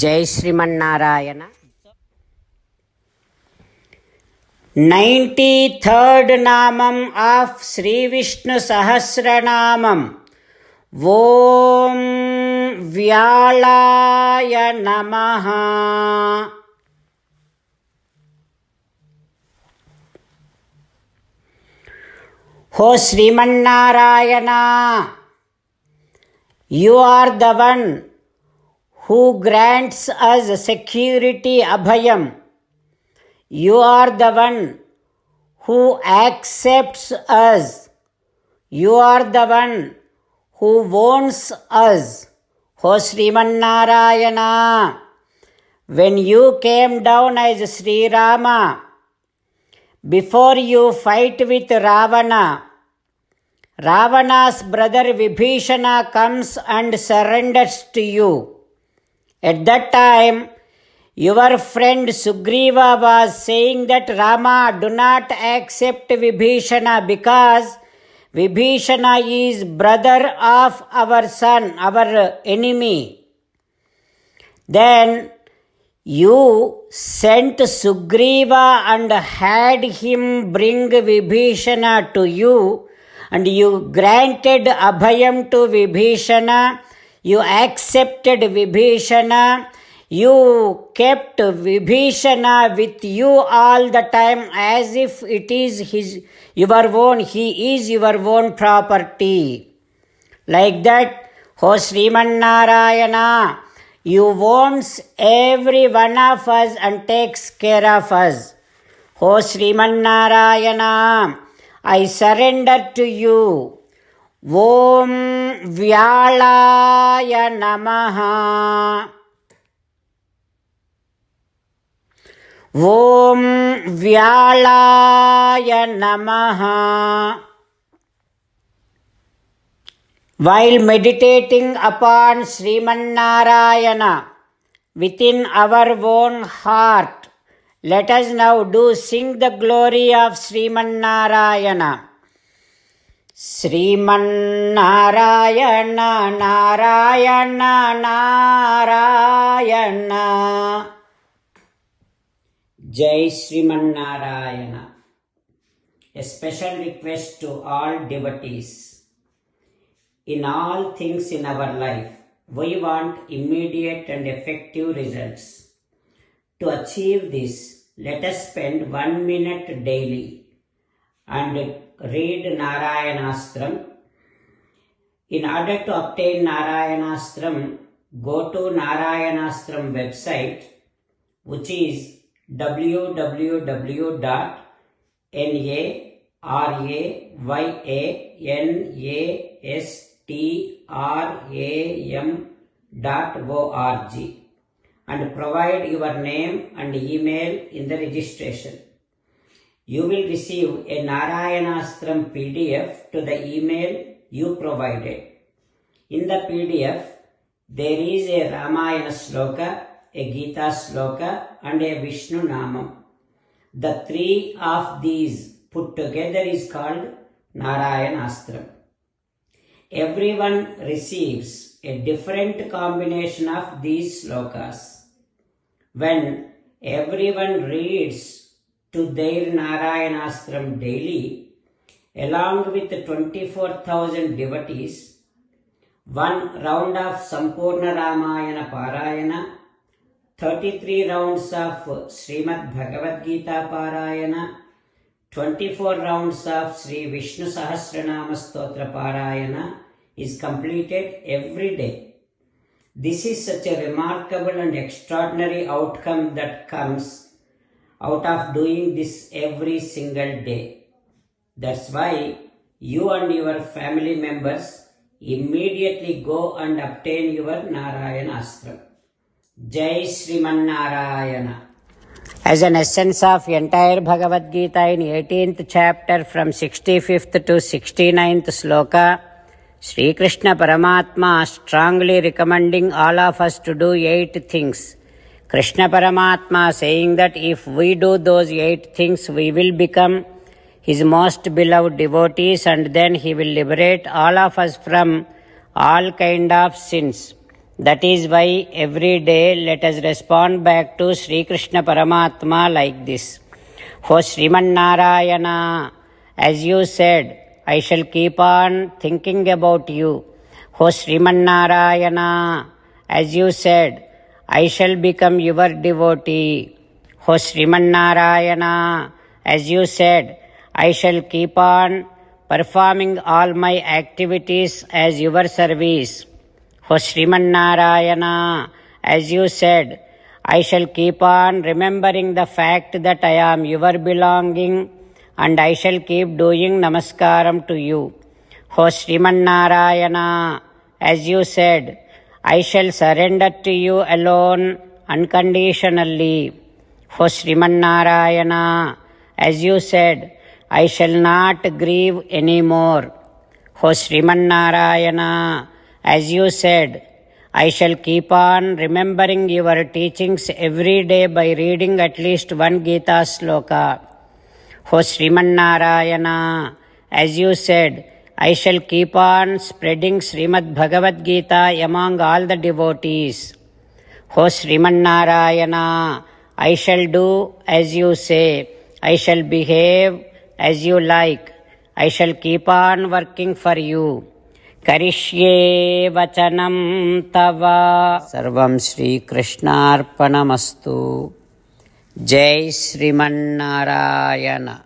జై శ్రీమన్నారాయణ. 93rd నామం of Shri Vishnu Sahasranamam. ఓం వ్యాళాయ నమః. హో Srimannarayana, you are the one who grants us security abhayam. You are the one who accepts us. You are the one who owns us. O Srimannarayana, when you came down as Sri Rama, before you fight with Ravana, Ravana's brother Vibhishana comes and surrenders to you. At that time, your friend Sugriva was saying that Rama, do not accept Vibhishana because Vibhishana is brother of our son, our enemy. Then you sent Sugriva and had him bring Vibhishana to you, and you granted abhayam to Vibhishana. You accepted Vibhishana. You kept Vibhishana with you all the time as if it is your own. He is your own property. Like that, O Srimannarayana, you owns every one of us and takes care of us. O Srimannarayana, I surrender to you. Om Vyalaya Namaha. Om Vyalaya Namaha. While meditating upon Srimannarayana within our own heart, let us now sing the glory of Srimannarayana. Srimannarayana, Narayana, Narayana. Jai Srimannarayana. A special request to all devotees. In all things in our life, we want immediate and effective results. To achieve this, let us spend 1 minute daily and read Narayanastram. In order to obtain Narayanastram, go to Narayanastram website, which is www.narayanastram.org, and provide your name and email in the registration. You will receive a Narayanastram PDF to the email you provided. In the PDF, there is a Ramayana Sloka, a Gita Sloka, and a Vishnu Namam. The three of these put together is called Narayanastram. Everyone receives a different combination of these slokas. When everyone reads to their Narayanastram daily, along with 24,000 devotees, 1 round of Sampurna Ramayana Parayana, 33 rounds of Srimad Bhagavad Gita Parayana, 24 rounds of Sri Vishnu Sahasranama Stotra Parayana is completed every day. This is such a remarkable and extraordinary outcome that comes out of doing this every single day. That's why you and your family members immediately go and obtain your Narayanastram. Jai Srimannarayana. As an essence of entire Bhagavad Gita in 18th chapter from 65th to 69th sloka, Sri Krishna Paramatma strongly recommending all of us to do 8 things. Krishna Paramatma saying that if we do those 8 things, we will become his most beloved devotees, and then he will liberate all of us from all kind of sins. That is why every day let us respond back to Sri Krishna Paramatma like this. O Sriman Narayana, as you said, I shall keep on thinking about you. O Sriman Narayana, as you said, I shall become your devotee. O Sriman Narayana, as you said, I shall keep on performing all my activities as your service. O Sriman Narayana, as you said, I shall keep on remembering the fact that I am your belonging and I shall keep doing namaskaram to you. O Sriman Narayana, as you said, I shall surrender to you alone unconditionally. O Sriman Narayana, as you said, I shall not grieve anymore. O Sriman Narayana, as you said, I shall keep on remembering your teachings every day by reading at least one Gita sloka. O Sriman Narayana, as you said, I shall keep on spreading Srimad Bhagavad Gita among all the devotees. O Sriman Narayana, I shall do as you say. I shall behave as you like. I shall keep on working for you. Karishye vachanam tava. Sarvam Shri Krishnarpanamastu. Jai Sriman Narayana.